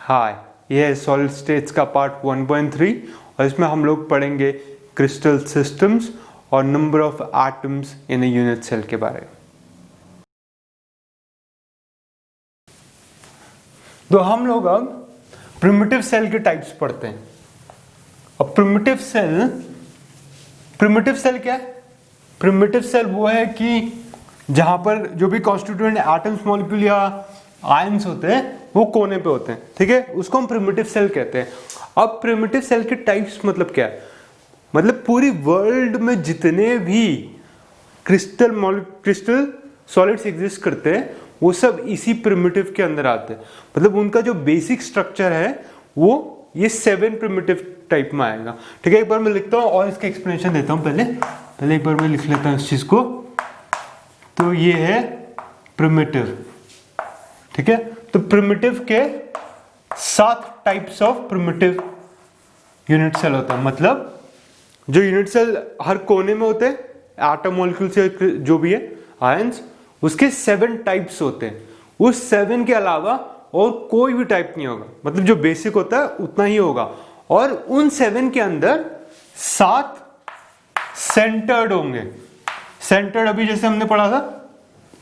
हाय, ये है solid states का पार्ट 1.3 और इसमें हम लोग पढ़ेंगे क्रिस्टल सिस्टम्स और number of atoms in a unit cell के बारे में। तो हम लोग अब प्रिमिटिव सेल के टाइप्स पढ़ते हैं। अब प्रिमिटिव सेल क्या है? प्रिमिटिव सेल वो है कि जहां पर जो भी कॉन्स्टिट्यूएंट एटम्स, मॉलिक्यूल या आयंस होते हैं वो कोने पे होते हैं, ठीक है, उसको हम प्रिमिटिव सेल कहते हैं। अब प्रिमिटिव सेल के टाइप्स मतलब क्या है? मतलब पूरी वर्ल्ड में जितने भी क्रिस्टल सॉलिड्स एग्जिस्ट करते हैं वो सब इसी प्रिमिटिव के अंदर आते हैं। मतलब उनका जो बेसिक स्ट्रक्चर है वो ये 7 प्रिमिटिव टाइप में आएगा, ठीक है। एक बार मैं लिखता हूँ और इसका एक्सप्लेनेशन देता हूँ। पहले एक बार मैं लिख लेता हूँ इस चीज को। तो ये है प्रिमिटिव, ठीक है। तो प्रिमिटिव के 7 types of primitive unit cell होता है। मतलब जो यूनिट सेल हर कोने में होते हैं, एटम, मॉलिक्यूल से जो भी है आयंस, उसके 7 टाइप्स होते हैं। उस 7 के अलावा और कोई भी टाइप नहीं होगा। मतलब जो बेसिक होता है उतना ही होगा। और उन 7 के अंदर 7 सेंटर्ड होंगे। सेंटर्ड अभी जैसे हमने पढ़ा था,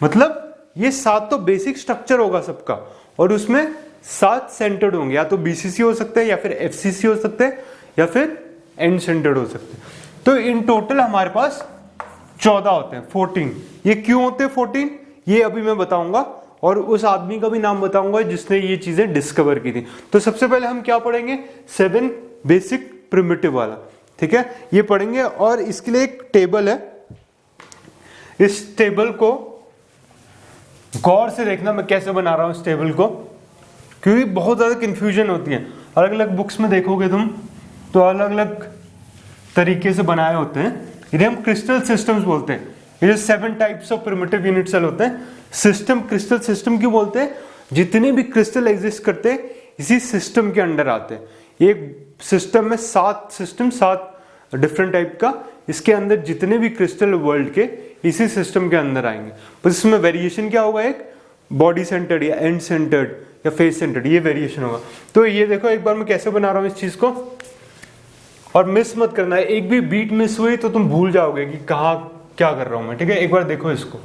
मतलब ये 7 तो बेसिक स्ट्रक्चर होगा सबका और उसमें 7 सेंटर्ड होंगे। या तो बीसीसी हो सकते हैं, या फिर एफसीसी हो सकते हैं, या फिर एंड सेंटर्ड हो सकते हैं। तो इन टोटल हमारे पास 14 होते हैं, 14। ये क्यों होते हैं 14 ये अभी मैं बताऊंगा, और उस आदमी का भी नाम बताऊंगा जिसने ये चीजें डिस्कवर की थी। तो सबसे पहले हम क्या पढ़ेंगे? 7 बेसिक प्रिमिटिव वाला, ठीक है, ये पढ़ेंगे। और इसके लिए एक टेबल है, इस टेबल को गौर से देखना मैं कैसे बना रहा हूं इस टेबल को, क्योंकि बहुत ज्यादा कंफ्यूजन होती है। अलग अलग बुक्स में देखोगे तुम तो अलग अलग तरीके से बनाए होते हैं। इन्हें हम क्रिस्टल सिस्टम्स बोलते हैं। ये 7 types of primitive unit cell होते हैं। सिस्टम, क्रिस्टल सिस्टम क्यों बोलते हैं? जितने भी क्रिस्टल एग्जिस्ट करते हैं इसी सिस्टम के अंडर आते हैं। एक सिस्टम में 7 डिफरेंट टाइप का, इसके अंदर जितने भी क्रिस्टल वर्ल्ड के इसी सिस्टम के अंदर आएंगे। बस इसमें वेरिएशन क्या होगा? एक बॉडी सेंटर्ड या एंड सेंटर्ड या फेस सेंटर्ड, ये वेरिएशन होगा। तो ये देखो एक बार मैं कैसे बना रहा हूं इस चीज को, और मिस मत करना है। एक भी बीट मिस हुई तो तुम भूल जाओगे कि कहाँ क्या कर रहा हूं मैं, ठीक है। एक बार देखो इसको।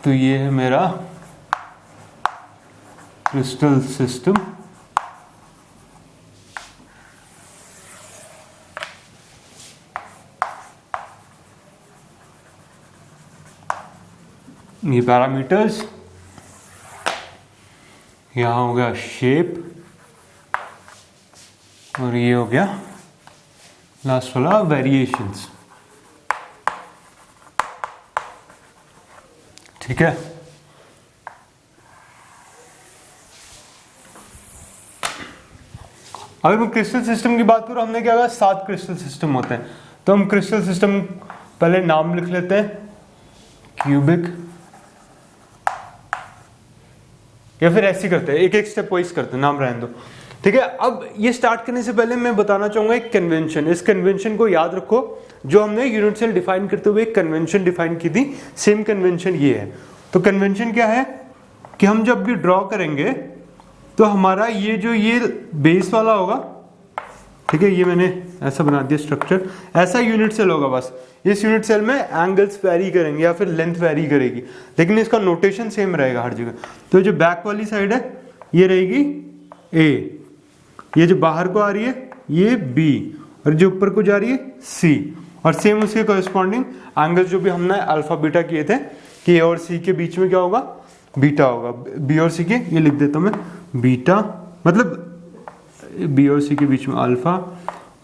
तो ये है मेरा क्रिस्टल सिस्टम। ये पैरामीटर्स, यहां हो गया शेप, और ये हो गया लास्ट वाला वेरिएशंस, ठीक है। अगर मैं क्रिस्टल सिस्टम की बात करूं, हमने क्या कहा? 7 क्रिस्टल सिस्टम होते हैं। तो हम क्रिस्टल सिस्टम पहले नाम लिख लेते हैं, क्यूबिक, या फिर ऐसे करते हैं, एक एक स्टेप वाइज करते हैं, नाम रहने दो, ठीक है। अब ये स्टार्ट करने से पहले मैं बताना चाहूंगा एक कन्वेंशन। इस कन्वेंशन को याद रखो, जो हमने यूनिट सेल डिफाइन करते हुए एक कन्वेंशन डिफाइन की थी, सेम कन्वेंशन ये है। तो कन्वेंशन क्या है कि हम जब भी ड्रॉ करेंगे तो हमारा ये बेस वाला होगा, ठीक है, ये मैंने ऐसा बना दिया स्ट्रक्चर, ऐसा यूनिट सेल होगा। बस इस यूनिट सेल में एंगल्स वेरी करेंगे या फिर लेंथ वेरी करेगी, लेकिन इसका नोटेशन सेम रहेगा हर जगह। तो जो बैक वाली साइड है ये रहेगी ए, ये जो बाहर को आ रही है ये बी, और जो ऊपर को जा रही है सी। और सेम उसके कॉरेस्पॉन्डिंग एंगल्स जो भी हमने अल्फा बीटा किए थे कि ए और सी के बीच में क्या होगा? बीटा होगा। बी और सी के, ये लिख देता हूं मैं, बीटा, मतलब बी और सी के बीच में अल्फा,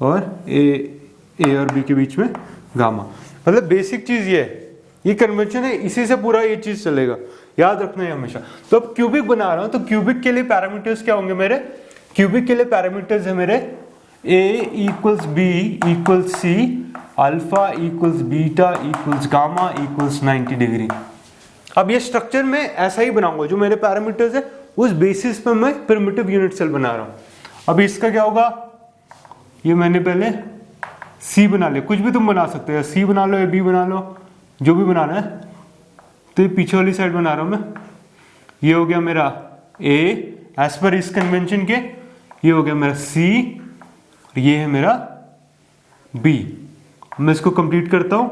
और ए और बी के बीच में गामा। मतलब बेसिक चीज ये कन्वेंशन है, इसी से पूरा ये चीज चलेगा, याद रखना है हमेशा। तो अब क्यूबिक बना रहा हूं, तो क्यूबिक के लिए पैरामीटर्स क्या होंगे मेरे? क्यूबिक के लिए पैरामीटर्स है मेरे A equals B equals C, alpha equals beta equals gamma equals 90 degree. अब ये स्ट्रक्चर मैं ऐसा ही बनाऊंगा, जो मेरे पैरामीटर्स है उस बेसिस पे मैं प्रिमिटिव यूनिट सेल बना रहा हूं। अब इसका क्या होगा? ये मैंने पहले सी बना लिया, कुछ भी तुम बना सकते हो, सी बना लो या बी बना लो, जो भी बनाना है। तो ये पीछे वाली साइड बना रहा हूं मैं, ये हो गया मेरा ए, एज पर इस कन्वेंशन के ये हो गया मेरा सी और ये है मेरा बी। मैं इसको कंप्लीट करता हूं,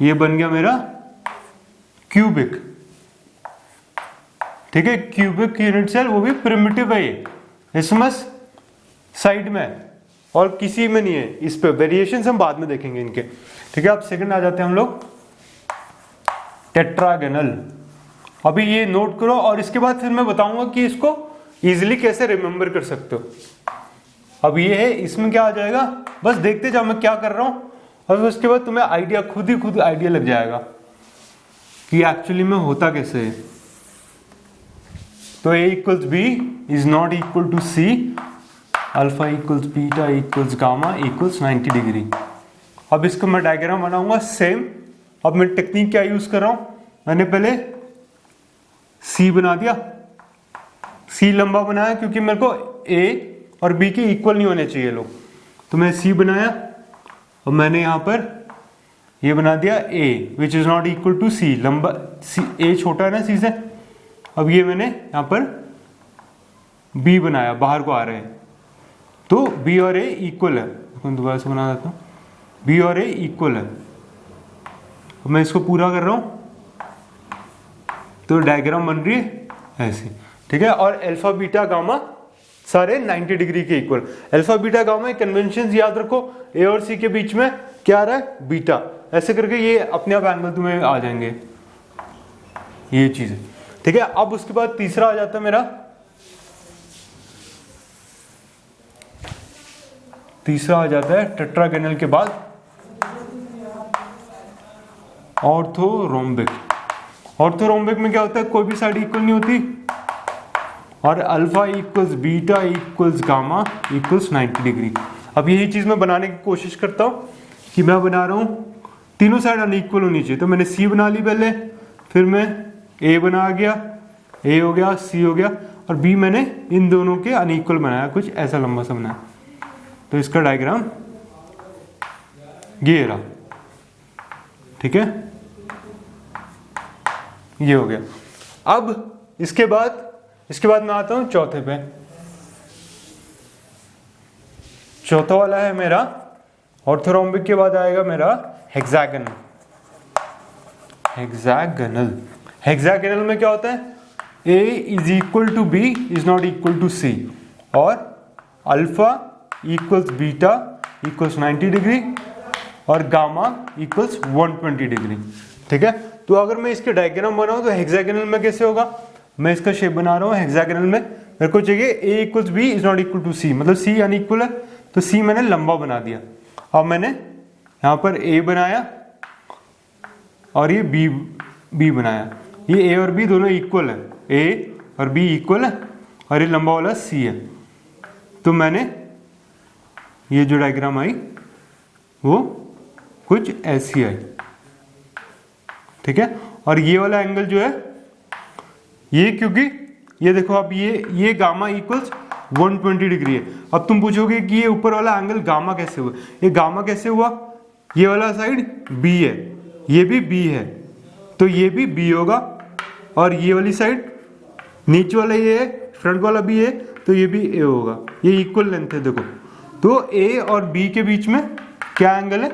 ये बन गया मेरा क्यूबिक। ठीक है, क्यूबिक यूनिट सेल, वो भी प्रिमिटिव है ये, इसमें साइड में और किसी में नहीं है। इस पे वेरिएशंस हम बाद में देखेंगे इनके। ठीक है, अब सेकंड आ जाते हैं हम लोग टेट्रागोनल। अभी ये नोट करो और इसके बाद फिर मैं बताऊंगा कि इसको इजीली कैसे रिमेंबर कर सकते हो। अब ये है, इसमें क्या आ जाएगा, बस देखते जाओ मैं क्या कर रहा हूं और उसके बाद तुम्हें आइडिया खुद आइडिया लग जाएगा कि एक्चुअली में होता कैसे है। तो A equals B is not equal to C, alpha equals beta equals gamma equals 90 degree. अब इसको मैं डायग्राम बनाऊंगा सेम। अब मैं टेक्निक क्या यूज कर रहा हूं, मैंने पहले सी बना दिया, सी लंबा बनाया क्योंकि मेरे को A और B के इक्वल नहीं होने चाहिए लोग, तो मैं सी बनाया और मैंने यहां पर ये बना दिया A which is not equal to C, लंबा A छोटा है ना सी से। अब ये मैंने यहां पर B बनाया, बाहर को आ रहे हैं, तो B और A इक्वल है। दोबारा से बना देता हूं, B और A इक्वल है। अब मैं इसको पूरा कर रहा हूं तो डायग्राम बन रही है ऐसी। ठीक है, और अल्फा बीटा गामा सारे 90 डिग्री के equal. Alpha beta gamma convention याद रखो, ए और सी के बीच में क्या आ रहा है, बीटा, ऐसे करके ये अपने आप एंगल तुम्हें आ जाएंगे, ये चीज है। ठीक है, अब उसके बाद तीसरा आ जाता है मेरा, तीसरा आ जाता है टेट्रागोनल के बाद ऑर्थोरोम्बिक। ऑर्थोरोम्बिक में क्या होता है, कोई भी साइड इक्वल नहीं होती और alpha equals beta equals gamma equals 90 degree. अब यही चीज मैं बनाने की कोशिश करता हूं कि मैं बना रहा हूं तीनों साइड अनइक्वल होनी चाहिए। तो मैंने सी बना ली पहले, फिर मैं ए बना गया, ए हो गया, सी हो गया, और बी मैंने इन दोनों के अनइक्वल बनाया, कुछ ऐसा लंबा सा बनाया। तो इसका डायग्राम ये रहा। ठीक है, ये हो गया। अब इसके बाद मैं आता हूं चौथे पे। चौथा वाला है मेरा ऑर्थोरोम्बिक के बाद आएगा मेरा हेक्सागन। हेक्सागोनल में क्या होता है, A is equal to B is not equal to C, और alpha equals beta equals 90 degree और गामा इक्वल्स 120 डिग्री। ठीक है, तो अगर मैं इसके डायग्राम बनाऊं तो हेक्सागोनल में कैसे होगा, मैं इसका शेप बना रहा हूं हेक्सागोनल में, मेरे को चाहिए A equals B is not equal to C, मतलब C अनइक्वल है, तो C मैंने लंबा बना दिया। अब मैंने यहां पर A बनाया और ये B बनाया, ये A और B दोनों इक्वल है, A और B इक्वल है, और ये लंबा वाला C है। तो मैंने ये जो डायग्राम आई वो कुछ ऐसी आई। ठीक है, और ये वाला एंगल जो है ये, क्योंकि ये देखो अब ये गामा इक्वल्स 120 डिग्री है। अब तुम पूछोगे कि ये ऊपर वाला एंगल गामा कैसे हुआ, ये गामा कैसे हुआ, ये वाला साइड B है, ये भी B है, तो ये भी B होगा, और ये वाली साइड नीचे वाला ये है, फ्रंट वाला भी है, तो ये भी A होगा, ये इक्वल लेंथ है। देखो, तो A और B के बीच में क्या एंगल है,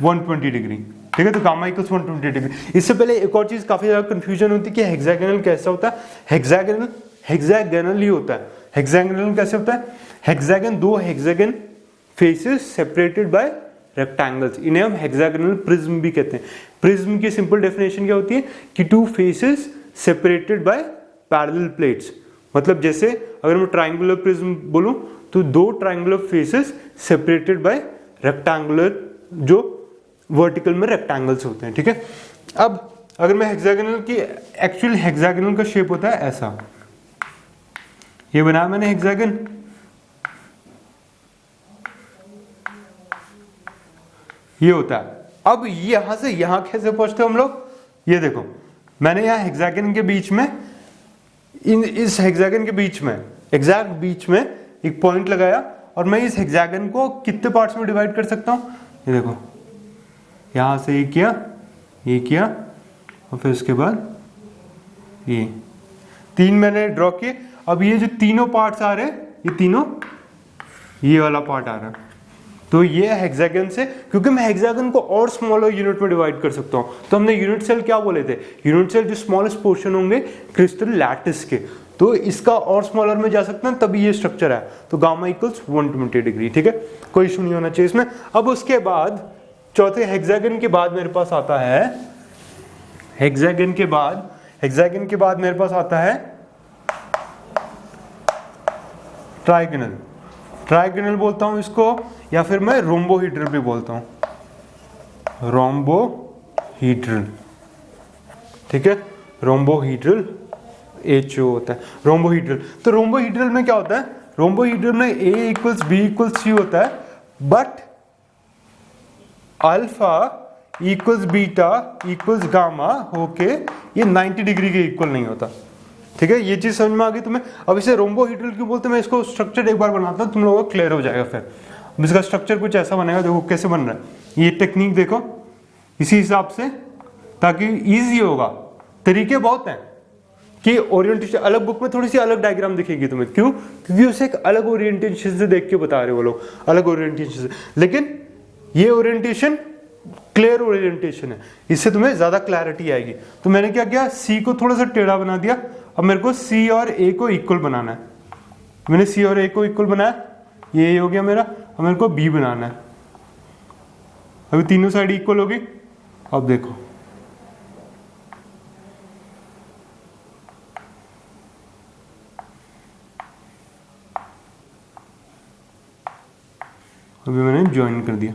120 डिग्री। ठीक है, तो गामा इक्वल्स 120 डिग्री। इससे पहले एक और चीज काफी ज्यादा कंफ्यूजन होती है कि हेक्सागोनल कैसा होता है। हेक्सागोनल ही होता है। हेक्सागोनल कैसे होता है, हेक्सागन, दो hexagon faces separated bye rectangles, इन्हें हम हेक्सागोनल प्रिज्म भी कहते हैं। प्रिज्म की सिंपल डेफिनेशन क्या होती है कि two faces separated by parallel plates. मतलब जैसे अगर मैं ट्रायंगुलर प्रिज्म बोलूं तो दो triangular faces separated by rectangular, जो वर्टिकल में रेक्टेंगल्स होते हैं। ठीक है, अब अगर मैं हेक्सागोनल की, एक्चुअल हेक्सागोनल का शेप होता है ऐसा, ये बनाया मैंने हेक्सागन, ये होता है। अब यहां से यहां कैसे पहुंचते हम लोग, ये देखो, मैंने यहां हेक्सागन के बीच में, इस हेक्सागन के बीच में, एग्जैक्ट बीच में एक पॉइंट लगाया, और मैं इस हेक्सागन को कितने पार्ट्स में डिवाइड कर सकता हूं, ये देखो, यहां से ये किया, और फिर उसके बाद ये 3 मैंने ड्रॉ किए। अब ये जो तीनों पार्ट्स आ रहे हैं, ये तीनों, ये वाला पार्ट आ रहा है, तो ये हेक्सागन से, क्योंकि मैं हेक्सागन को और स्मॉलर यूनिट में डिवाइड कर सकता हूँ, तो हमने यूनिट सेल क्या बोले थे, यूनिट सेल जो स्मॉलेस्ट पोर्शन होंगे क्रिस्टल लैटिस के, तो इसका और स्मॉलर में जा सकता है, तभी ये स्ट्रक्चर है। तो गामा इक्वल्स 120 डिग्री, ठीक है, कोई इशू नहीं होना चाहिए इसमें। अब उसके बाद चौथे हेक्सागन के बाद मेरे पास आता है, हेक्सागन के बाद मेरे पास आता है ट्राइगोनल। ट्राइगोनल बोलता हूं इसको, या फिर मैं रोम्बोहीड्रल भी बोलता हूं, रोम्बोहीड्रल, ठीक है, रोम्बोहीड्रल एच ओ होता है रोम्बोहीड्रल। तो रोम्बोहीड्रल में क्या होता है, रोम्बोहीड्रल में A equals B equals C होता है, but alpha equals beta equals gamma होके ये 90 डिग्री के इक्वल नहीं होता, ठीक है, ये चीज समझ में आ गई तुम्हें। अब इसे रोम्बोहीड्रल क्यों बोलते हैं, मैं इसको स्ट्रक्चर एक बार बनाता हूँ, तुम लोगों को क्लियर हो जाएगा। फिर अब इसका स्ट्रक्चर कुछ ऐसा बनेगा, देखो कैसे बन रहा है, ये टेक्निक देखो इसी हिसाब से, ताकि इजी होगा। तरीके बहुत हैं कि ओरिएंटेशन, अलग बुक में थोड़ी सी अलग डायग्राम दिखेगी तुम्हें, क्यों, क्योंकि उसे एक अलग ओरिएंटेशन से देख के बता रहे वो लोग, अलग ओरिएंटेशन से, लेकिन ये ओरिएंटेशन क्लियर ओरिएंटेशन है, इससे तुम्हें ज्यादा क्लैरिटी आएगी। तो मैंने क्या किया, सी को थोड़ा सा टेढ़ा बना दिया। अब मेरे को सी और ए को इक्वल बनाना है, मैंने सी और ए को इक्वल बनाया, ये हो गया मेरा। अब मेरे को बी बनाना है, अभी तीनों साइड इक्वल होगी। अब देखो अभी मैंने ज्वाइन कर दिया।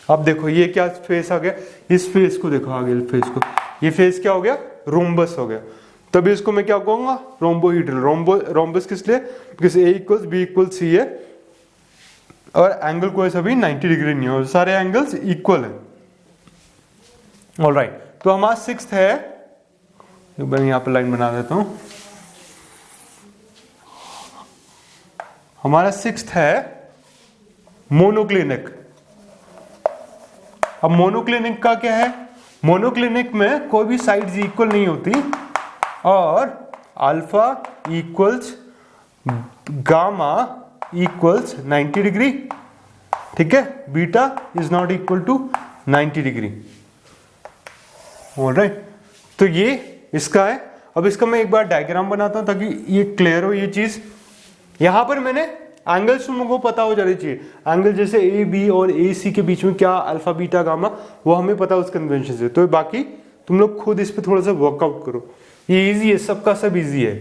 अब देखो ये क्या फेस आ गया, इस फेस को देखो, आगे फेस को, ये फेस क्या हो गया, रोम्बस हो गया। तभी इसको मैं क्या कहूंगा, रोम्बोहीड्रल। रोम्बस किस लिए, because A equals B equals C है, और एंगल कोई सा भी 90 डिग्री नहीं हो, सारे एंगल्स इक्वल है। ऑलराइट, तो हमारा सिक्स्थ है, मैं यहां पर लाइन बना देता हूं, हमारा सिक्स्थ है मोनोक्लिनिक। अब मोनोक्लिनिक का क्या है, मोनोक्लिनिक में कोई भी साइड्स इक्वल नहीं होती, और alpha equals gamma equals 90 degree, ठीक है, beta is not equal to 90 degree. Alright, तो ये इसका है। अब इसका मैं एक बार डायग्राम बनाता हूं ताकि ये क्लियर हो ये चीज। यहां पर मैंने एंगल्स तुम लोगों को पता हो जाने चाहिए, एंगल जैसे ए बी और ए सी के बीच में क्या अल्फा बीटा गामा, वो हमें पता है उस कन्वेंशन से। तो बाकी तुम लोग खुद इस पे थोड़ा सा वर्कआउट करो, ये इजी है, सबका सब इजी है,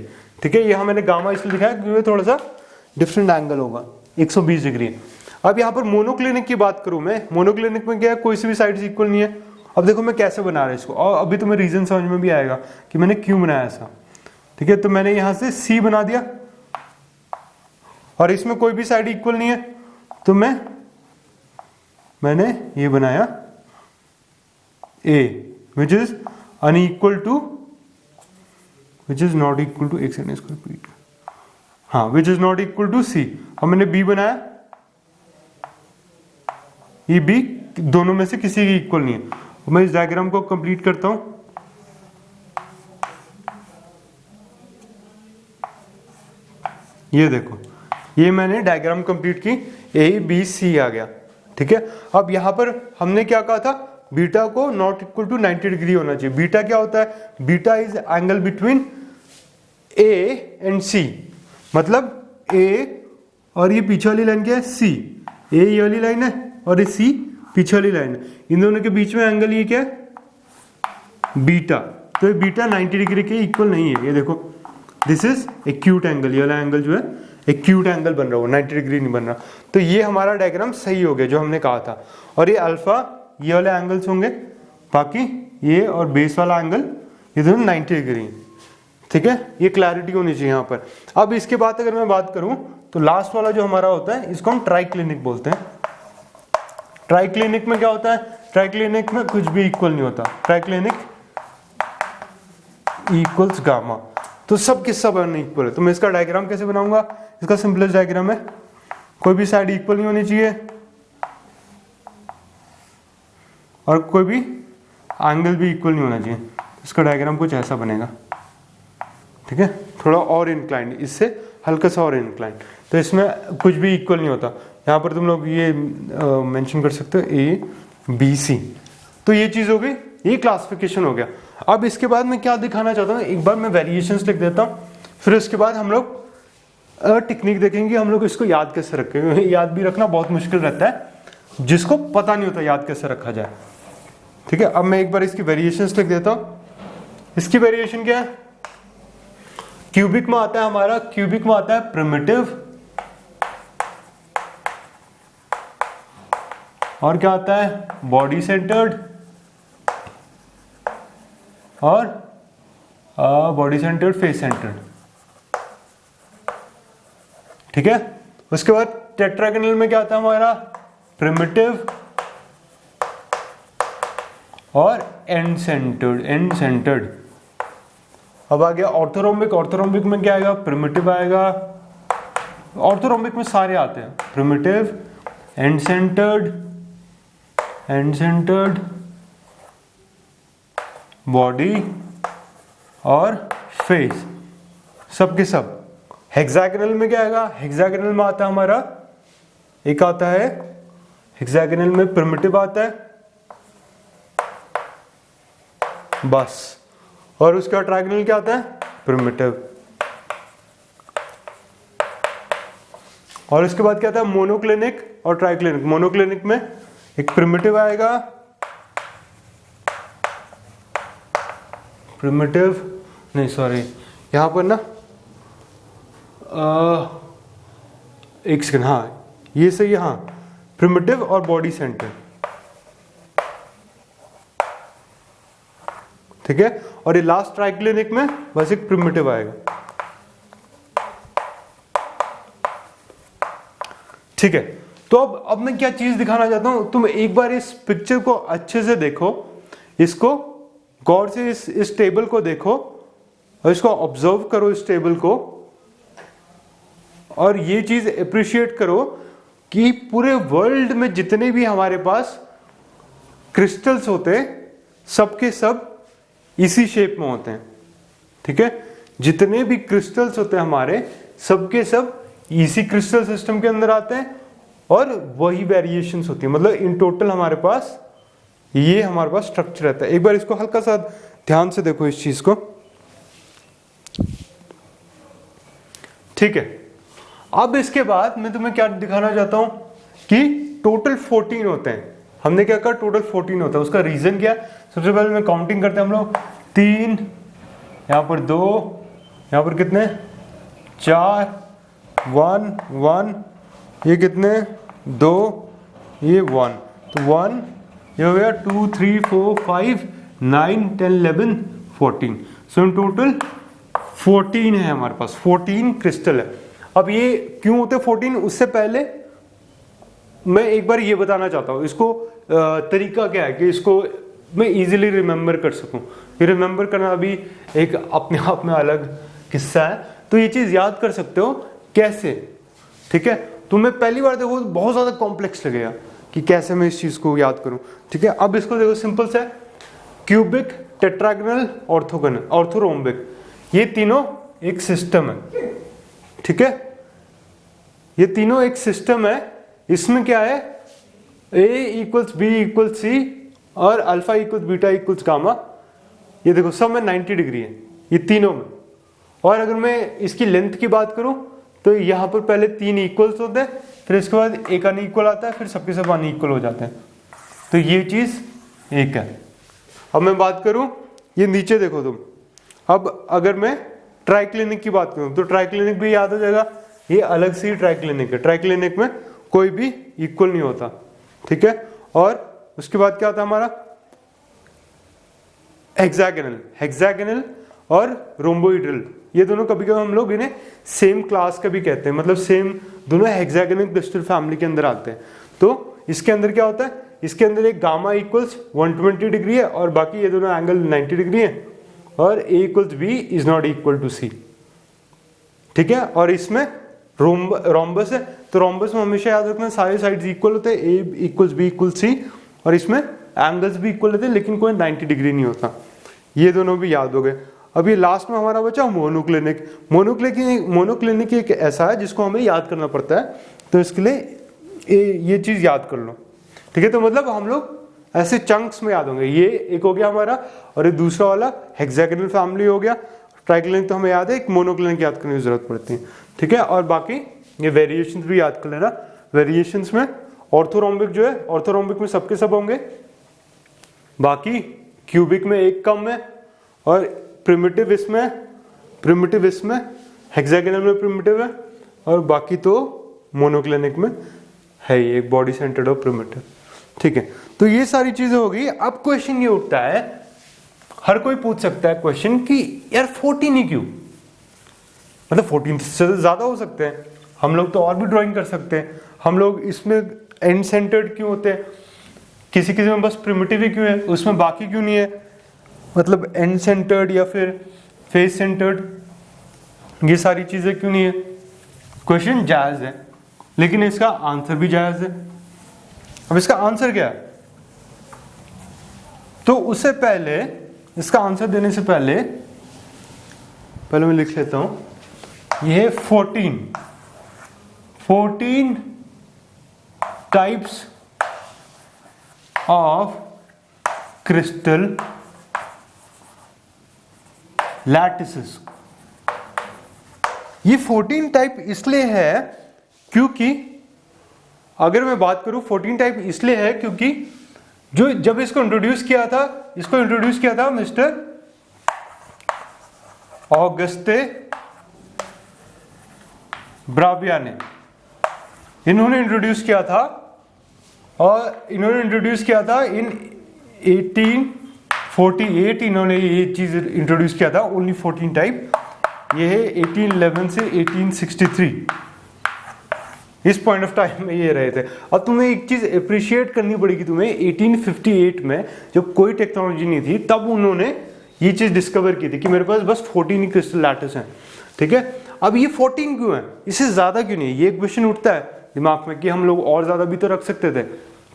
ठीक है। यहाँ मैंने गामा इसलिए लिखा है क्योंकि थोड़ा सा डिफरेंट एंगल होगा, 120 डिग्री। अब यहाँ पर मोनोक्लिनिक की बात करूं मैं, मोनोक्लिनिक में क्या है, कोई सी भी साइड इक्वल नहीं है। अब देखो मैं कैसे बना रहा हूं इसको, और अभी तुम्हें रीजन समझ में भी आएगा कि मैंने क्यों बनाया ऐसा, ठीक है। तो मैंने यहाँ से सी बना दिया, और इसमें कोई भी साइड इक्वल नहीं है, तो मैंने ये बनाया A, which is unequal to, which is not equal to, एक सेकंड इसको रिपीट, हाँ, which is not equal to C. और मैंने बी बनाया, ये बी दोनों में से किसी की इक्वल नहीं है। मैं इस डायग्राम को कंप्लीट करता हूं, ये देखो, ये मैंने डायग्राम कंप्लीट की, ए बी सी आ गया, ठीक है। अब यहां पर हमने क्या कहा था, बीटा को नॉट इक्वल टू 90 डिग्री होना चाहिए। बीटा क्या होता है, beta is angle between A and C, मतलब ए और ये पीछे वाली लाइन क्या है, सी, ए ये वाली लाइन है और ये सी पीछे वाली लाइन है, इन दोनों के बीच में एंगल ये क्या है, बीटा। तो ये बीटा 90 डिग्री के इक्वल नहीं है, ये देखो, दिस इज एक्यूट एंगल, ये वाला एंगल जो है एक्यूट एंगल बन रहा हो, 90 डिग्री नहीं बन रहा। तो ये हमारा डायग्राम सही हो गया जो हमने कहा था। और ये अल्फा ये वाले एंगल्स होंगे, बाकी ये और बेस वाला एंगल ये दोनों 90 डिग्री, ठीक है। ये क्लैरिटी होनी चाहिए यहाँ पर। अब इसके बाद अगर मैं बात करूं तो लास्ट वाला जो हमारा होता है, इसको हम ट्राइक्लिनिक बोलते हैं। ट्राइक्लिनिक में क्या होता है, ट्राइक्लिनिक में कुछ भी इक्वल नहीं होता, ट्राइक्लिनिक इक्वल्स गामा, तो सब के सब अनइक्वल है। तो मैं इसका डायग्राम कैसे बनाऊंगा, इसका सिंपलेस्ट डायग्राम है, कोई भी साइड इक्वल नहीं होनी चाहिए और कोई भी एंगल भी इक्वल नहीं होना चाहिए। इसका डायग्राम कुछ ऐसा बनेगा, ठीक है, थोड़ा और इंक्लाइंड, इससे हल्का सा और इंक्लाइंड, तो इसमें कुछ भी इक्वल नहीं होता। यहाँ पर तुम लोग ये मेंशन कर सकते हो ABC। तो ये चीज़ हो गई, ये क्लासिफिकेशन हो गया। अब इसके बाद मैं क्या दिखाना चाहता हूँ, एक बार मैं वेरिएशंस लिख देता हूँ, फिर उसके बाद हम लोग टेक्निक देखेंगे हम लोग इसको याद कैसे रखेंगे। याद भी रखना बहुत मुश्किल रहता है, जिसको पता नहीं होता याद कैसे रखा जाए। ठीक है, अब मैं एक बार इसकी वेरिएशंस लिख देता हूँ। इसकी वेरिएशन क्या है, क्यूबिक में आता है हमारा, क्यूबिक में आता है प्रिमिटिव, और क्या आता है बॉडी सेंटर्ड, और बॉडी सेंटर्ड, फेस सेंटर्ड। ठीक है, उसके बाद टेट्रागोनल में क्या आता है हमारा प्रिमिटिव और एंड सेंटर्ड, एंड सेंटर्ड। अब आ गया ऑर्थोरोम्बिक, ऑर्थोरोम्बिक में क्या आएगा प्रिमिटिव आएगा, ऑर्थोरोम्बिक में सारे आते हैं, primitive, and centred, and centred, body और फेस, सब के सब। हेक्सागोनल में क्या आएगा, हेक्सागोनल में आता है हमारा, एक आता है हेक्सागोनल में प्रिमिटिव आता है बस, और उसके बाद ट्रायगोनल क्या आता है प्रिमिटिव, और उसके बाद क्या आता है मोनोक्लिनिक और ट्राइक्लिनिक। मोनोक्लिनिक में एक प्रिमिटिव आएगा, प्रिमिटिव नहीं सॉरी यहां पर ना एक सेकंड, हाँ ये सही है, हाँ प्रिमिटिव और बॉडी सेंटर। ठीक है, और ये लास्ट ट्राइक्लिनिक में बस एक प्रिमिटिव आएगा। ठीक है, तो अब मैं क्या चीज दिखाना चाहता हूं, तुम एक बार इस पिक्चर को अच्छे से देखो, इसको गौर से इस टेबल को देखो और इसको ऑब्जर्व करो इस टेबल को, और ये चीज अप्रिशिएट करो कि पूरे वर्ल्ड में जितने भी हमारे पास क्रिस्टल्स होते हैं सबके सब इसी शेप में होते हैं। ठीक है, जितने भी क्रिस्टल्स होते हैं हमारे सबके सब इसी क्रिस्टल सिस्टम के अंदर आते हैं, और वही वेरिएशंस होती है। मतलब इन टोटल हमारे पास ये हमारे पास स्ट्रक्चर रहता है। एक बार इसको हल्का सा ध्यान से देखो इस चीज को। ठीक है, अब इसके बाद मैं तुम्हें क्या दिखाना चाहता हूं कि टोटल 14 होते हैं। हमने क्या कहा, टोटल 14 होता है। उसका रीजन क्या है, सबसे पहले मैं काउंटिंग करते हैं हम लोग, 3, यहां पर 2, यहां पर कितने 4, 1 1, ये कितने 2, ये 1, तो 1 ये हो गया, 2 3 4 5 9 10 11 14। सो इन टोटल 14 है हमारे पास, 14 क्रिस्टल है। अब ये क्यों होते 14, उससे पहले मैं एक बार ये बताना चाहता हूँ, इसको तरीका क्या है कि इसको मैं इजीली रिमेंबर कर सकूं। ये रिमेंबर करना अभी एक अपने आप में अलग किस्सा है, तो ये चीज याद कर सकते हो कैसे। ठीक है, तुम्हें पहली बार देखो बहुत ज्यादा कॉम्प्लेक्स लगेगा कि कैसे मैं इस चीज को याद करूं। ठीक है, अब इसको देखो सिंपल सा, क्यूबिक, टेट्रागोनल, ऑर्थोगोनल, ऑर्थोरोम्बिक, ये तीनों एक सिस्टम है। ठीक है, ये तीनों एक सिस्टम है। इसमें क्या है, A equals B equals C और alpha equals beta equals gamma, ये देखो सब में 90 डिग्री है ये तीनों में। और अगर मैं इसकी लेंथ की बात करूं तो यहाँ पर पहले 3 इक्वल्स होते हैं, फिर इसके बाद एक अनइक्वल आता है, फिर सबके सब अनइक्वल हो जाते हैं। तो ये चीज एक है। अब मैं बात करूं, ये नीचे देखो तुम, अब अगर मैं ट्राइक्लिनिक की बात करूं तो ट्राइक्लिनिक भी याद हो जाएगा, ये अलग से ही ट्राइक्लिनिक है। ट्राइक्लिनिक में कोई भी इक्वल नहीं होता। ठीक है, और उसके बाद क्या आता है हमारा हेक्सागोनल, हेक्सागोनल और रोम्बोइड्रल, ये दोनों कभी कभी हम लोग इन्हें सेम क्लास का भी कहते हैं, मतलब सेम दोनों हेक्सागोनल क्रिस्टल फैमिली के अंदर आते हैं। तो इसके अंदर क्या होता है, इसके अंदर एक गामा इक्वल्स 120 डिग्री है और बाकी ये दोनों एंगल 90 डिग्री है, और A equals B is not equal to C। ठीक है, और इसमें रोम्बस है, तो रोम्बस में हमेशा याद रखना सारे साइड्स इक्वल होते हैं, A equals B equals C, और इसमें एंगल्स भी इक्वल होते हैं लेकिन कोई 90 डिग्री नहीं होता। ये दोनों भी याद हो गए। अब ये लास्ट में हमारा बचा मोनोक्लिनिक। मोनोक्लिनिक एक ऐसा है जिसको हमें याद करना पड़ता है, तो इसके लिए ये चीज याद कर लो, ठीक है। तो मतलब हम लोग ऐसे चंक्स में याद होंगे, ये एक हो गया हमारा, और ये दूसरा वाला हेक्सागोनल फैमिली हो गया। ट्राइक्लिनिक तो हमें याद है, एक मोनोक्लिनिक याद करने की जरूरत पड़ती है, ठीक है। और बाकी ये वेरिएशंस भी याद कर लेना। वेरिएशंस में ऑर्थोरोम्बिक जो है, ऑर्थोरोम्बिक में सबके सब होंगे, बाकी क्यूबिक में एक कम है, और प्रिमिटिव इसमें, हेक्सागोनल में प्रिमिटिव है, और बाकी तो मोनोक्लिनिक में है ये एक बॉडी सेंटर्ड और प्रिमिटिव, ठीक है। तो ये सारी चीजें हो गई। अब क्वेश्चन ये उठता है, हर कोई पूछ सकता है क्वेश्चन कि यार 14 ही क्यों, मतलब 14 से ज्यादा हो सकते हैं, हम लोग तो और भी ड्राइंग कर सकते हैं, हम लोग इसमें एंड सेंटर्ड क्यों होते हैं, किसी किसी में बस प्रिमिटिव ही क्यों है, उसमें बाकी क्यों नहीं है, मतलब एंड सेंटर्ड या फिर फेस सेंटर्ड, ये सारी चीजें क्यों नहीं है। क्वेश्चन जायज है, लेकिन इसका आंसर भी जायज है। अब इसका आंसर क्या है, तो उससे पहले, इसका आंसर देने से पहले मैं लिख लेता हूं, ये 14 टाइप्स ऑफ क्रिस्टल लैटिसेस। ये 14 टाइप इसलिए है क्योंकि, अगर मैं बात करूं 14 टाइप इसलिए है क्योंकि जो जब इसको इंट्रोड्यूस किया था मिस्टर ऑगस्टे ब्राविया ने, इन्होंने इंट्रोड्यूस किया था, और इन्होंने इंट्रोड्यूस किया था इन 1848, इन्होंने ये चीज इंट्रोड्यूस किया था, ओनली 14 टाइप। ये है 1811 से 1863, इस पॉइंट ऑफ टाइम में ये रहे थे। और तुम्हें एक चीज अप्रिशिएट करनी पड़ेगी, तुम्हें 1858 में जब कोई टेक्नोलॉजी नहीं थी, तब उन्होंने ये चीज डिस्कवर की थी कि मेरे पास बस 14 ही क्रिस्टल लैटिस हैं, ठीक है। अब ये 14 क्यों है, इससे ज्यादा क्यों नहीं, ये क्वेश्चन उठता है दिमाग में कि हम लोग और ज्यादा भी तो रख सकते थे,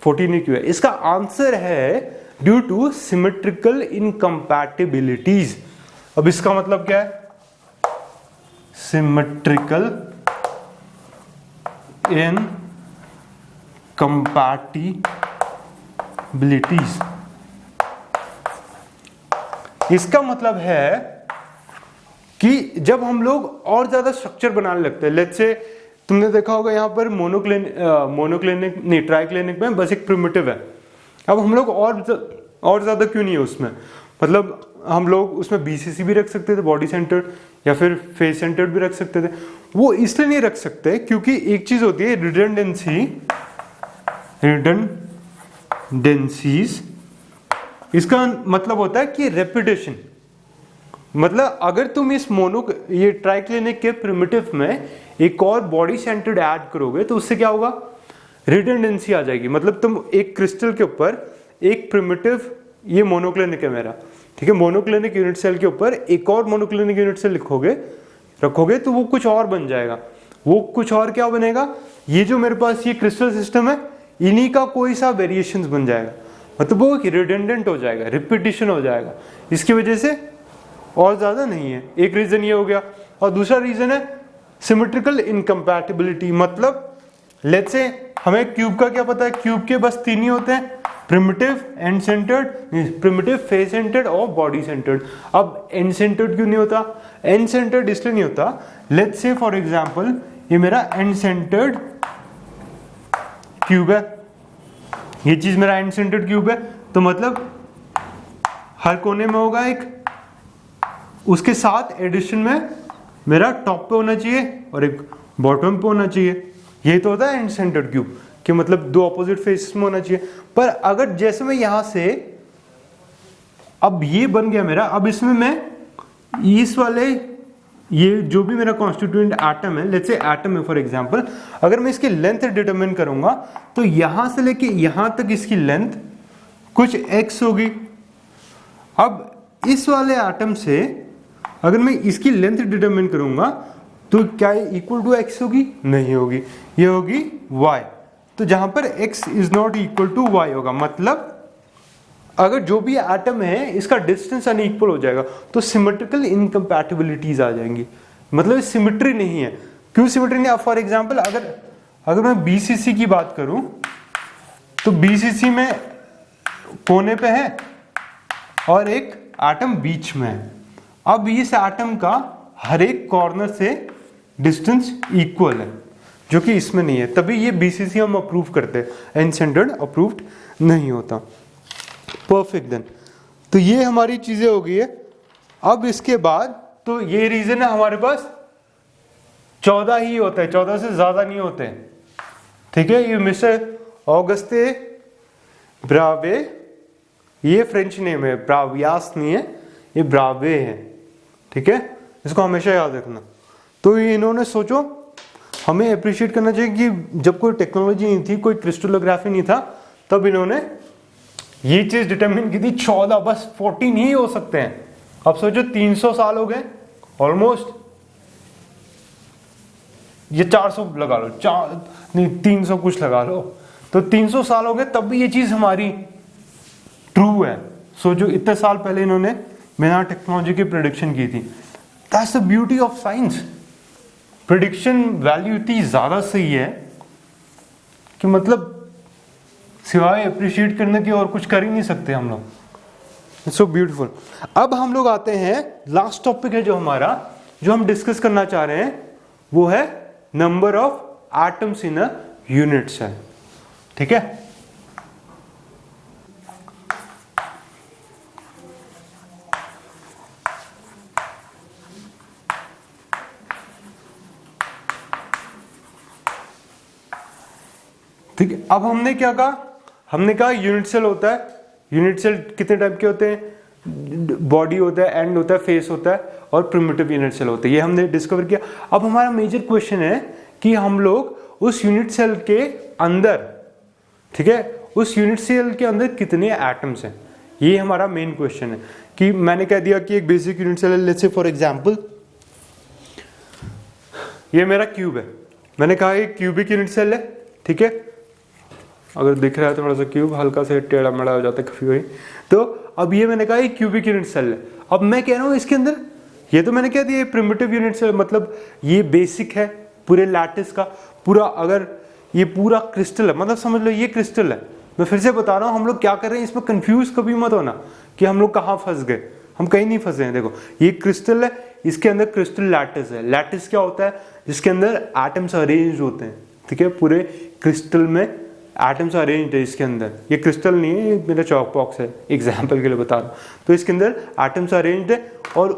14 ही क्यों है। इसका आंसर है ड्यू टू सिमेट्रिकल इनकम्पैटिबिलिटीज। अब इसका मतलब क्या है, सिमेट्रिकल इनकम्पैटिबिलिटीज, इसका मतलब है कि जब हम लोग और ज्यादा स्ट्रक्चर बनाने लगते हैं, लेट्स से तुमने देखा होगा यहाँ पर मोनोक्लिनिक नहीं, ट्राइक्लिनिक में बस एक प्रिमिटिव है। अब हम लोग और ज्यादा क्यों नहीं है उसमें, मतलब हम लोग उसमें बीसीसी भी रख सकते थे, बॉडी सेंटर्ड, या फिर फेस सेंटर्ड भी रख सकते थे। वो इसलिए नहीं रख सकते क्योंकि एक चीज होती है रिडंडेंसीज, इसका मतलब होता है कि रेपिटेशन, मतलब अगर तुम इस ये ट्राइक्लिनिक के प्रिमिटिव में एक और बॉडी सेंटर्ड ऐड करोगे तो उससे क्या होगा, रिडंडेंसी आ जाएगी। मतलब तुम एक क्रिस्टल के ऊपर एक प्रिमिटिव, ये मोनोक्लिनिक है मेरा, ठीक है, मोनोक्लिनिक यूनिट सेल के ऊपर एक और मोनोक्लिनिक यूनिट सेल रखोगे तो वो कुछ और बन जाएगा। वो कुछ और क्या बनेगा, ये जो मेरे पास ये क्रिस्टल सिस्टम है, इन्हीं का कोई सा वेरिएशंस बन जाएगा, मतलब वो रिडंडेंट हो जाएगा, रिपीटिशन हो जाएगा, इसकी वजह से और ज्यादा नहीं है। एक रीजन ये हो गया, और दूसरा रीजन है सिमेट्रिकल इनकम्पैटिबिलिटी। मतलब लेट्स से हमें क्यूब का क्या पता है, क्यूब के बस 3 ही होते हैं, primitive, and centred, primitive, face centred और बॉडी सेंटर्ड। अब एंड सेंटर्ड क्यों नहीं होता, एंड सेंटर्ड इसलिए नहीं होता, लेट्स से फॉर एग्जांपल ये मेरा एंड सेंटर्ड क्यूब है, ये चीज मेरा एंड सेंटर्ड क्यूब है, तो मतलब हर कोने में होगा एक, उसके साथ एडिशन में मेरा टॉप पे होना चाहिए और एक बॉटम पे होना चाहिए। यही तो होता है एंड सेंटर्ड क्यूब, कि मतलब 2 अपोजिट फेसेस में होना चाहिए। पर अगर जैसे मैं यहां से, अब ये बन गया मेरा, अब इसमें मैं इस वाले, ये जो भी मेरा कॉन्स्टिट्यूएंट एटम है, लेट्स से एटम है फॉर एग्जांपल, अगर मैं इसकी लेंथ डिटरमिन करूंगा तो यहां से लेके यहां तक इसकी लेंथ कुछ x होगी। अब इस वाले एटम से अगर मैं इसकी लेंथ डिटरमिन करूंगा तो क्या इक्वल टू x होगी, नहीं होगी, ये होगी y। तो जहां पर x is not equal to y होगा, मतलब अगर जो भी एटम है इसका डिस्टेंस अनइक्वल हो जाएगा तो सिमेट्रिकल इनकम्पैटिबिलिटीज आ जाएंगी, मतलब सिमेट्री नहीं है। क्यों सिमेट्री नहीं है? फॉर एग्जांपल अगर मैं बीसीसी की बात करूं तो बीसीसी में कोने पे है और एक एटम बीच में है। अब इस एटम का हर एक कॉर्नर से डिस्टेंस इक्वल है, जो कि इसमें नहीं है, तभी ये बीसीसी हम अप्रूव करते हैं, एन स्टैंडर्ड अप्रूव्ड नहीं होता। परफेक्ट देन, तो ये हमारी चीजें हो गई है। अब इसके बाद तो ये रीजन है हमारे पास 14 ही होता है, 14 से ज्यादा नहीं होते, ठीक है। ये मिस्टर ऑगस्ते ब्रावे, ये फ्रेंच नेम है, ब्रावियास नहीं है, ये ब्रावे है, ठीक है, इसको हमेशा याद रखना। तो ये इन्होंने सोचो, हमें अप्रिशिएट करना चाहिए कि जब कोई टेक्नोलॉजी नहीं थी, कोई क्रिस्टलोग्राफी नहीं था, तब इन्होंने ये चीज डिटरमिन की थी 14, बस 14 ही हो सकते हैं। अब सोचो 300 साल हो गए ऑलमोस्ट, ये 400 लगा लो, नहीं 300 कुछ लगा लो, तो 300 साल हो गए तब भी ये चीज हमारी ट्रू है। सोचो इतने साल पहले इन्होंने बिना टेक्नोलॉजी की प्रेडिक्शन की थी। That's the beauty of science. Prediction value इतनी ज्यादा सही है कि मतलब सिवाय अप्रिशिएट करने के और कुछ कर ही नहीं सकते हम लोग। It's so beautiful. अब हम लोग आते हैं लास्ट टॉपिक है जो हमारा, जो हम डिस्कस करना चाह रहे हैं, वो है number of atoms in a unit cell, ठीक है। ठीक है, अब हमने क्या कहा? हमने कहा यूनिट सेल होता है। यूनिट सेल कितने टाइप के होते हैं? बॉडी होता है, एंड होता है, फेस होता है और प्रिमिटिव यूनिट सेल होते हैं। ये हमने डिस्कवर किया। अब हमारा मेजर क्वेश्चन है कि हम लोग उस यूनिट सेल के अंदर, ठीक है, उस यूनिट सेल के अंदर कितने एटम्स हैं, ये हमारा मेन क्वेश्चन है। कि मैंने कह दिया कि एक बेसिक यूनिट सेल है, लेट्स से फॉर एग्जांपल ये मेरा क्यूब है, मैंने कहा ये क्यूबिक यूनिट सेल है, ठीक है। अगर दिख रहा है थोड़ा सा क्यूब हल्का से टेढ़ा मेढ़ा हो जाता है कभी कभी, तो अब ये मैंने कहा ये क्यूबिक यूनिट सेल है। अब मैं कह रहा हूँ इसके अंदर, ये तो मैंने कह दिया ये प्रिमिटिव यूनिट सेल, मतलब ये बेसिक है पूरे लैटिस का पूरा। अगर ये पूरा क्रिस्टल है, मतलब समझ लो ये क्रिस्टल है। मैं फिर से बता रहा हूँ, हम लोग क्या कर रहे हैं, इसमें कंफ्यूज कभी मत होना कि हम लोग कहाँ फंस गए। हम कहीं नहीं फंसे हैं। देखो ये क्रिस्टल है, इसके अंदर क्रिस्टल लैटिस है। लैटिस क्या होता है? जिसके अंदर एटम्स अरेंज होते हैं, ठीक है। पूरे क्रिस्टल में एटम्स अरेंज है इसके अंदर। ये क्रिस्टल नहीं है, ये मेरा चॉक बॉक्स है, एग्जाम्पल के लिए बता रहा हूँ। तो इसके अंदर एटम्स अरेंज है और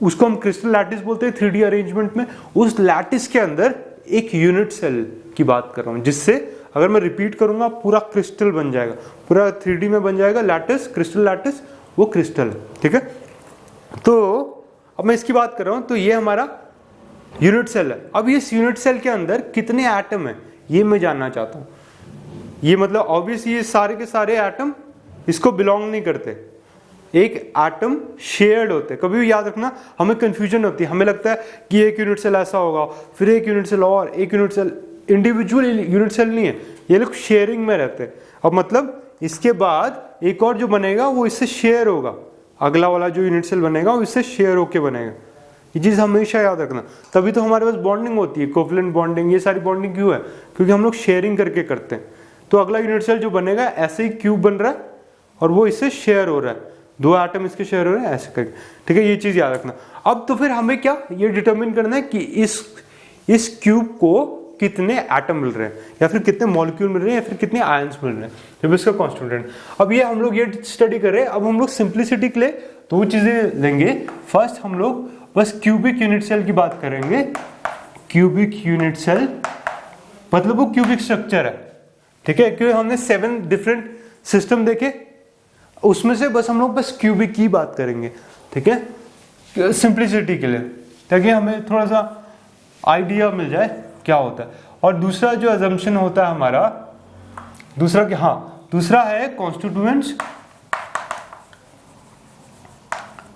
उसको हम क्रिस्टल लैटिस बोलते हैं 3D अरेंजमेंट में। उस लैटिस के अंदर एक यूनिट सेल की बात कर रहा हूँ, जिससे अगर मैं रिपीट करूंगा पूरा क्रिस्टल बन जाएगा, पूरा 3D में बन जाएगा लैटिस, क्रिस्टल लैटिस, वो क्रिस्टल है, ठीक है। तो अब मैं इसकी बात कर रहा हूँ, तो ये हमारा यूनिट सेल है। अब इस यूनिट सेल के अंदर कितने एटम है ये मैं जानना चाहता हूँ। ये मतलब ऑब्वियस ये सारे के सारे एटम इसको बिलोंग नहीं करते, एक एटम शेयर्ड होते हैं। कभी भी याद रखना, हमें कंफ्यूजन होती है, हमें लगता है कि एक यूनिट सेल ऐसा होगा, फिर एक यूनिट सेल और एक unit cell. Individual unit cell नहीं है, ये लोग शेयरिंग में रहते हैं। अब मतलब इसके बाद एक और जो बनेगा वो इससे शेयर होगा, अगला वाला जो यूनिट सेल बनेगा वो इससे शेयर होके बनेगा। ये चीज़ हमेशा याद रखना, तभी तो हमारे पास बॉन्डिंग होती है, कोवलेंट बॉन्डिंग। ये सारी बॉन्डिंग क्यों है? क्योंकि हम लोग शेयरिंग करके करते हैं। तो अगला यूनिट सेल जो बनेगा ऐसे ही क्यूब बन रहा है और वो इससे शेयर हो रहा है, दो एटम इसके शेयर हो रहे हैं ऐसे करके, ठीक है। ये चीज़ याद रखना। अब तो फिर हमें क्या ये डिटरमिन करना है कि इस क्यूब को कितने एटम मिल रहे हैं, या फिर कितने मॉलिक्यूल मिल रहे हैं, या फिर कितने आयंस मिल रहे हैं, जब इसका कॉन्स्टिट्यूएंट। अब ये हम लोग ये स्टडी कर रहे हैं। अब हम लोग सिंप्लिसिटी के लिए तो वो चीज़ें लेंगे। फर्स्ट हम लोग बस क्यूबिक यूनिट सेल की बात करेंगे। क्यूबिक यूनिट सेल मतलब वो क्यूबिक स्ट्रक्चर है, ठीक है। क्योंकि हमने 7 डिफरेंट सिस्टम देखे, उसमें से बस हम लोग बस क्यूबिक की बात करेंगे, ठीक है, सिंप्लिसिटी के लिए, ताकि हमें थोड़ा सा आइडिया मिल जाए क्या होता है। और दूसरा जो अजम्पशन होता है हमारा, दूसरा क्या, हाँ दूसरा है कॉन्स्टिट्यूएंट्स,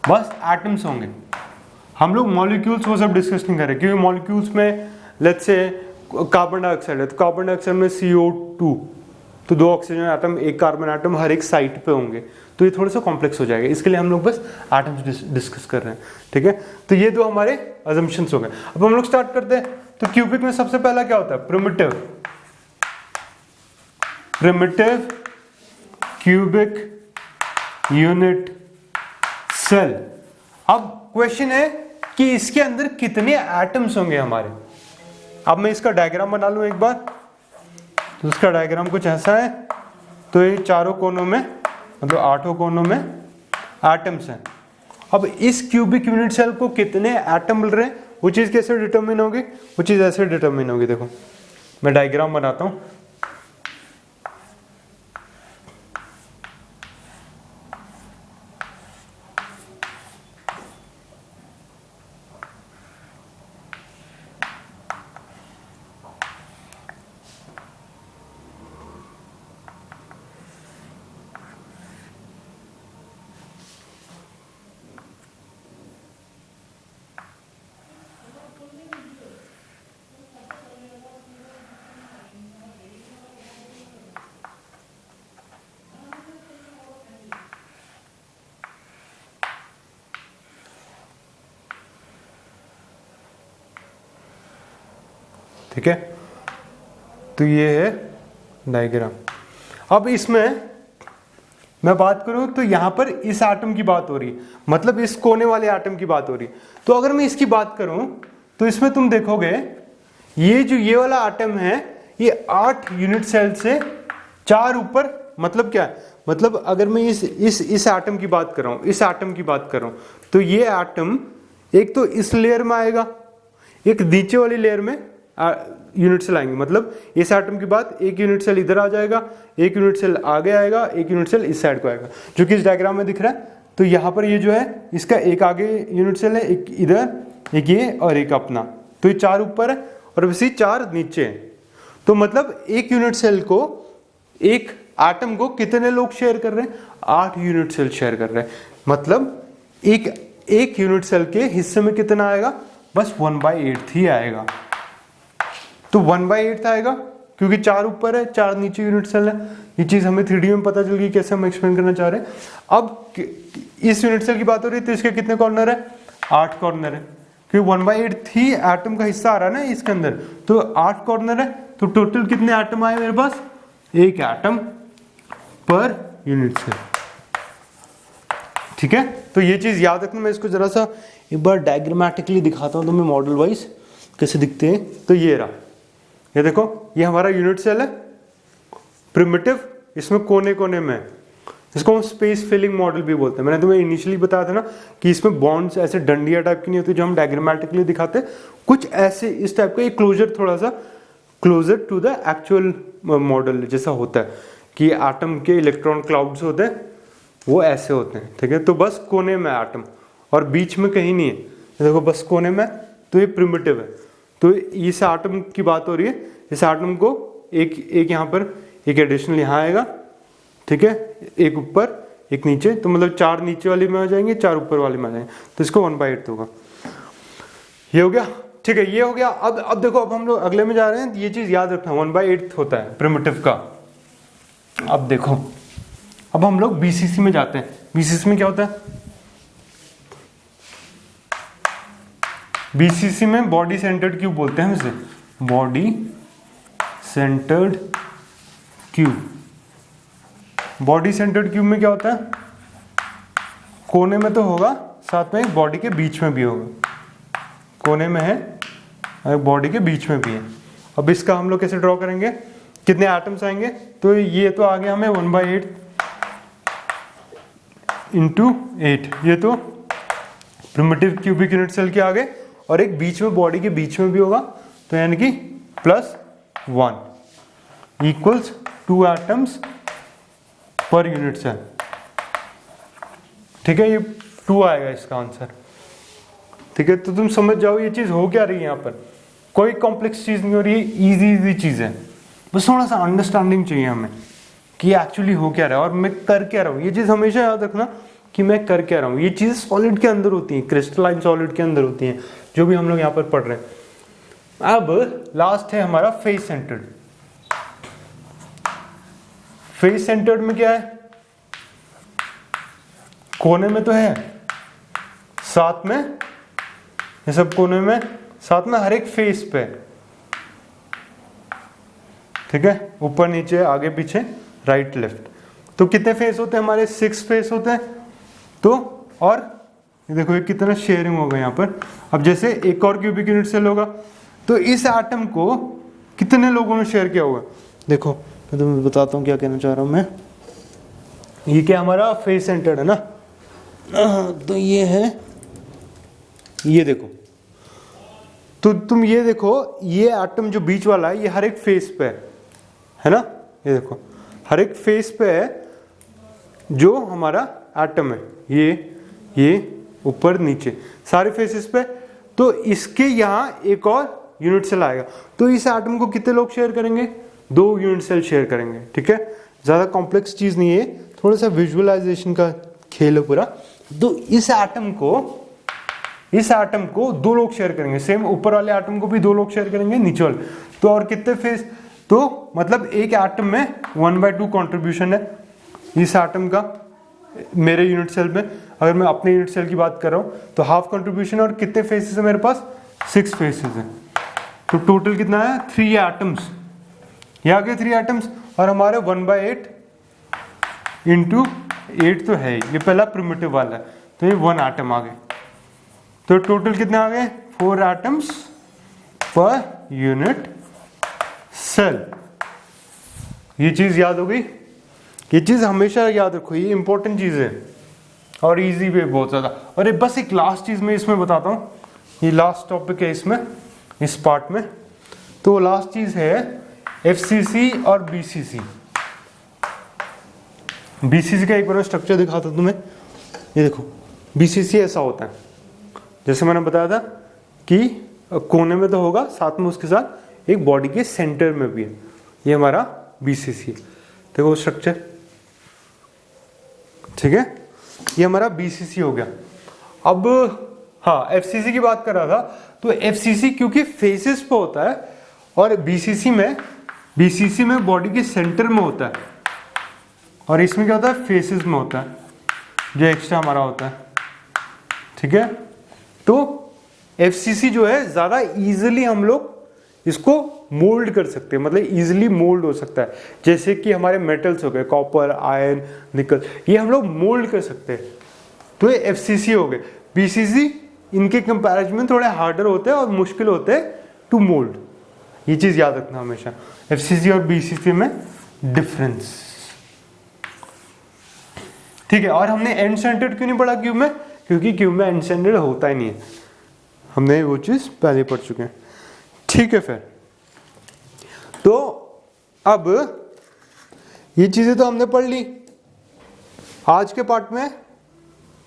बस एटम्स होंगे। हम लोग मॉलिक्यूल्स वो सब डिस्कस नहीं करें, क्योंकि मॉलिक्यूल्स में लेट्स से कार्बन डाइऑक्साइड है, तो कार्बन डाइऑक्साइड में CO2 तो 2 ऑक्सीजन एटम, 1 कार्बन एटम हर एक साइट पे होंगे, तो ये थोड़ा सा कॉम्प्लेक्स हो जाएगा। इसके लिए हम लोग बस एटम्स डिस्कस कर रहे हैं, ठीक है। तो ये 2 हमारे अजम्पशंस हो गए। अब हम लोग स्टार्ट करते हैं। तो क्यूबिक में सबसे पहला क्या होता है? Primitive cubic unit cell. अब क्वेश्चन है कि इसके अंदर कितने एटम्स होंगे हमारे। अब मैं इसका डायग्राम बना लूं एक बार। तो इसका डायग्राम कुछ ऐसा है। तो ये चारों कोनों में, मतलब 8 कोनों में एटम्स हैं। अब इस क्यूबिक यूनिट सेल को कितने एटम मिल रहे हैं, वो चीज़ कैसे डिटरमिन होगी? वो चीज़ ऐसे डिटरमिन होगी। देखो मैं डायग्राम बनाता हूँ। ठीक है, तो ये है डायग्राम। अब इसमें मैं बात करूं तो यहां पर इस एटम की बात हो रही है, मतलब इस कोने वाले एटम की बात हो रही है। तो अगर मैं इसकी बात करूं तो इसमें तुम देखोगे ये वाला एटम है, ये 8 यूनिट सेल से 4 ऊपर, मतलब क्या है? मतलब अगर मैं इस एटम की बात कर रहा हूं, इस एटम की बात कर रहा हूं, तो ये एटम एक तो इस लेयर में आएगा, एक नीचे वाली लेयर में यूनिट सेल आएंगे। मतलब इस एटम की बात, एक यूनिट सेल इधर आ जाएगा, एक यूनिट सेल आगे आएगा, एक यूनिट सेल इस साइड को आएगा, जो कि इस डायग्राम में दिख रहा है। तो यहाँ पर ये जो है इसका एक आगे यूनिट सेल है, एक इधर, एक ये और एक अपना। तो ये 4 ऊपर है और वैसे 4 नीचे है। तो मतलब एक यूनिट सेल को, एक एटम को कितने लोग शेयर कर रहे हैं? 8 यूनिट सेल शेयर कर रहे हैं। मतलब एक यूनिट सेल के हिस्से में कितना आएगा? बस 1/8 ही आएगा। तो 1/8 आएगा क्योंकि 4 ऊपर है, 4 नीचे यूनिट सेल है। ये चीज हमें 3D में पता चल गई, कैसे हम एक्सप्लेन करना चाह रहे हैं। अब इस यूनिट सेल की बात हो रही है, तो इसके कितने कॉर्नर है? 8 कॉर्नर है, क्योंकि 1/8 ही एटम का हिस्सा आ रहा है ना इसके अंदर। तो 8 कॉर्नर है, तो टोटल कितने एटम आए मेरे पास? 1 एटम पर यूनिट सेल। ठीक है, तो ये चीज याद रखना। मैं इसको जरा सा एक बार डायग्रामेटिकली दिखाता हूं तुम्हें, मॉडल वाइज कैसे दिखते हैं। तो ये रहा, ये देखो, ये हमारा यूनिट सेल है प्रिमिटिव, इसमें कोने कोने में, इसको हम स्पेस फिलिंग मॉडल भी बोलते हैं। मैंने तुम्हें इनिशियली बताया था ना कि इसमें बॉन्ड्स ऐसे डंडिया टाइप की नहीं होती जो हम डायग्रामेटिकली दिखाते, कुछ ऐसे इस टाइप का। एक क्लोजर, थोड़ा सा closure to the actual model जैसा होता है, कि एटम के इलेक्ट्रॉन क्लाउड्स होते हैं, वो ऐसे होते हैं। ठीक है, तो बस कोने में एटम और बीच में कहीं नहीं है, देखो बस कोने में। तो ये प्रिमिटिव है। तो इस एटम की बात हो रही है, इस एटम को एक यहाँ पर, एक एडिशनल यहाँ आएगा, ठीक है, एक ऊपर एक नीचे, तो मतलब 4 नीचे वाली में आ जाएंगे, 4 ऊपर वाली में आ जाएंगे, तो इसको 1/8 होगा। ये हो गया, ठीक है, ये हो गया। अब देखो, अब हम लोग अगले में जा रहे हैं। ये चीज याद रखना, 1/8 होता है प्रिमिटिव का। अब देखो, अब हम लोग बीसीसी में जाते हैं। बीसीसी में क्या होता है? बीसीसी में बॉडी सेंटर्ड क्यूब बोलते हैं हम इसे, body centred cube. Body centred cube में क्या होता है? कोने में तो होगा, साथ में बॉडी के बीच में भी होगा। कोने में है, बॉडी के बीच में भी है। अब इसका हम लोग कैसे ड्रॉ करेंगे? कितने एटम्स आएंगे? तो ये तो आ गया हमें 1/8 × 8, ये तो प्रिमिटिव क्यूबिक यूनिट सेल के आगे, और एक बीच में, बॉडी के बीच में भी होगा, तो यानी कि +1 equals 2 atoms per unit cell. ठीक है, ये 2 आएगा इसका आंसर। ठीक है, तो तुम समझ जाओ ये चीज हो क्या रही है। यहाँ पर कोई कॉम्प्लेक्स चीज नहीं हो रही है, इजी चीज है। बस थोड़ा सा अंडरस्टैंडिंग चाहिए हमें कि एक्चुअली हो क्या रहा है और मैं कर क्या रहा हूँ। ये चीज हमेशा याद रखना कि मैं कर क्या रहा हूँ। ये चीज सॉलिड के अंदर होती है, क्रिस्टलाइन सॉलिड के अंदर होती है, जो भी हम लोग यहाँ पर पढ़ रहे हैं। अब लास्ट है हमारा फेस सेंटर्ड। फेस सेंटर्ड में क्या है, कोने में तो है, साथ में ये सब कोने में, साथ में हर एक फेस पे, ठीक है, ऊपर नीचे आगे पीछे राइट लेफ्ट। तो कितने फेस होते हैं हमारे, 6 फेस होते हैं। तो और ये देखो ये कितना शेयरिंग होगा यहाँ पर। अब जैसे एक और क्यूबिक यूनिट सेल होगा तो इस एटम को कितने लोगों ने शेयर किया होगा। देखो मैं तुम्हें बताता हूँ क्या कहना चाह रहा हूँ मैं। ये क्या हमारा फेस सेंटर्ड है ना, तो ये है, ये देखो, तो तुम ये देखो ये एटम जो बीच वाला है ये हर एक फेस पे है ना, ये देखो हर एक फेस पे है जो हमारा एटम है, ये ऊपर नीचे सारे फेसेस पे। तो इसके यहाँ एक और यूनिट सेल आएगा, तो इस एटम को कितने लोग शेयर करेंगे, 2 यूनिट सेल शेयर करेंगे, ठीक है। ज़्यादा कॉम्प्लेक्स चीज़ नहीं है, थोड़ा सा विजुअलाइजेशन का खेल है पूरा। तो इस एटम को 2 लोग शेयर करेंगे, सेम ऊपर वाले एटम को भी 2 लोग शेयर करेंगे, नीचे वाले। तो और कितने फेस, तो मतलब एक एटम में 1/2 कंट्रीब्यूशन है इस एटम का मेरे यूनिट सेल में। अगर मैं अपने यूनिट सेल की बात कर रहा हूँ तो हाफ कंट्रीब्यूशन, और कितने फेसेस है मेरे पास, 6 फेसेस हैं। तो टोटल कितना है, 3 एटम्स, ये आ गए 3 एटम्स। और हमारे 1/8 इंटू 8 तो है, ये पहला प्रिमिटिव वाला है, तो ये 1 एटम आ गए। तो टोटल कितने आ गए, 4 एटम्स पर यूनिट सेल। ये चीज याद हो गई, ये चीज हमेशा याद रखो, ये इंपॉर्टेंट चीज है और इजी भी है बहुत ज्यादा। और एक बस एक लास्ट चीज मैं इसमें बताता हूँ, ये लास्ट टॉपिक है इसमें, इस पार्ट में। तो लास्ट चीज है एफसीसी और बीसीसी। बीसीसी का एक बार स्ट्रक्चर दिखाता हूं तुम्हें। ये देखो बीसीसी ऐसा होता है, जैसे मैंने बताया था कि कोने में तो होगा, साथ में उसके साथ एक बॉडी के सेंटर में भी है। ये हमारा बीसीसी है, देखो स्ट्रक्चर, ठीक है। ये हमारा बीसीसी हो गया। अब हाँ, एफसीसी की बात कर रहा था, तो एफसीसी क्योंकि फेसेस पे होता है और बीसीसी में बॉडी के सेंटर में होता है, और इसमें क्या होता है, फेसेस में होता है, जो एक्स्ट्रा हमारा होता है, ठीक है। तो एफसीसी जो है ज्यादा इजीली हम लोग इसको मोल्ड कर सकते हैं, मतलब इजीली मोल्ड हो सकता है। जैसे कि हमारे मेटल्स हो गए, कॉपर, आयरन, निकल, ये हम लोग मोल्ड कर सकते हैं, तो ये एफसीसी हो गए। बीसीसी इनके कंपैरिजन में थोड़े हार्डर होते हैं और मुश्किल होते हैं टू मोल्ड, ये चीज याद रखना हमेशा, एफसीसी और बीसीसी में डिफरेंस, ठीक है। और हमने एंड सेंटर्ड क्यों नहीं पढ़ा क्यूब में, क्योंकि क्यूब में एंड सेंटर्ड होता ही नहीं है, हमने वो चीज पहले पढ़ चुके हैं, ठीक है। फिर तो अब ये चीजें तो हमने पढ़ ली, आज के पार्ट में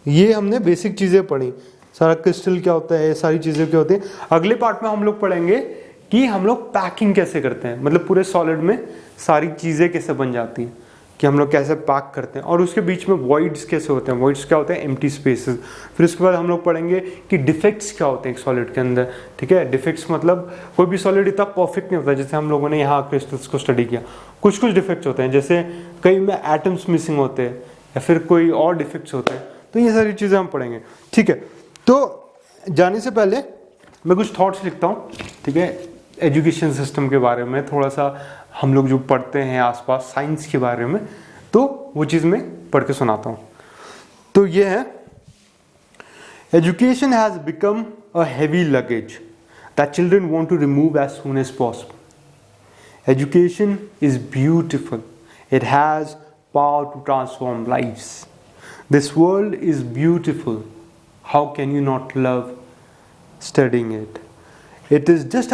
ये हमने बेसिक चीजें पढ़ी, सारा क्रिस्टल क्या होता है, सारी चीजें क्या होती हैं। अगले पार्ट में हम लोग पढ़ेंगे कि हम लोग पैकिंग कैसे करते हैं, मतलब पूरे सॉलिड में सारी चीजें कैसे बन जाती हैं, कि हम लोग कैसे पैक करते हैं, और उसके बीच में वॉइड्स कैसे होते हैं, वॉइड्स क्या होते हैं, एम्प्टी स्पेसेस। फिर उसके बाद हम लोग पढ़ेंगे कि डिफेक्ट्स क्या होते हैं एक सॉलिड के अंदर, ठीक है। डिफेक्ट्स मतलब कोई भी सॉलिड इतना परफेक्ट नहीं होता, जैसे हम लोगों ने यहाँ क्रिस्टल्स को स्टडी किया, कुछ डिफेक्ट्स होते हैं, जैसे कई में एटम्स मिसिंग होते हैं या फिर कोई और डिफेक्ट्स होते हैं। तो ये सारी चीज़ें हम पढ़ेंगे, ठीक है। तो जाने से पहले मैं कुछ थॉट्स लिखता हूँ, ठीक है, एजुकेशन सिस्टम के बारे में, थोड़ा सा हम लोग जो पढ़ते हैं आसपास साइंस के बारे में, तो वो चीज़ मैं पढ़ के सुनाता हूँ। तो ये है, education has become a heavy luggage that children want to remove as soon as possible. Education is beautiful, it has power to transform lives. This world is beautiful. How can you not love studying it? It is just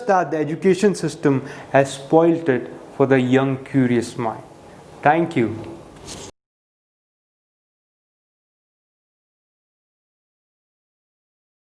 that the education system has spoiled it for the young, curious mind. Thank you.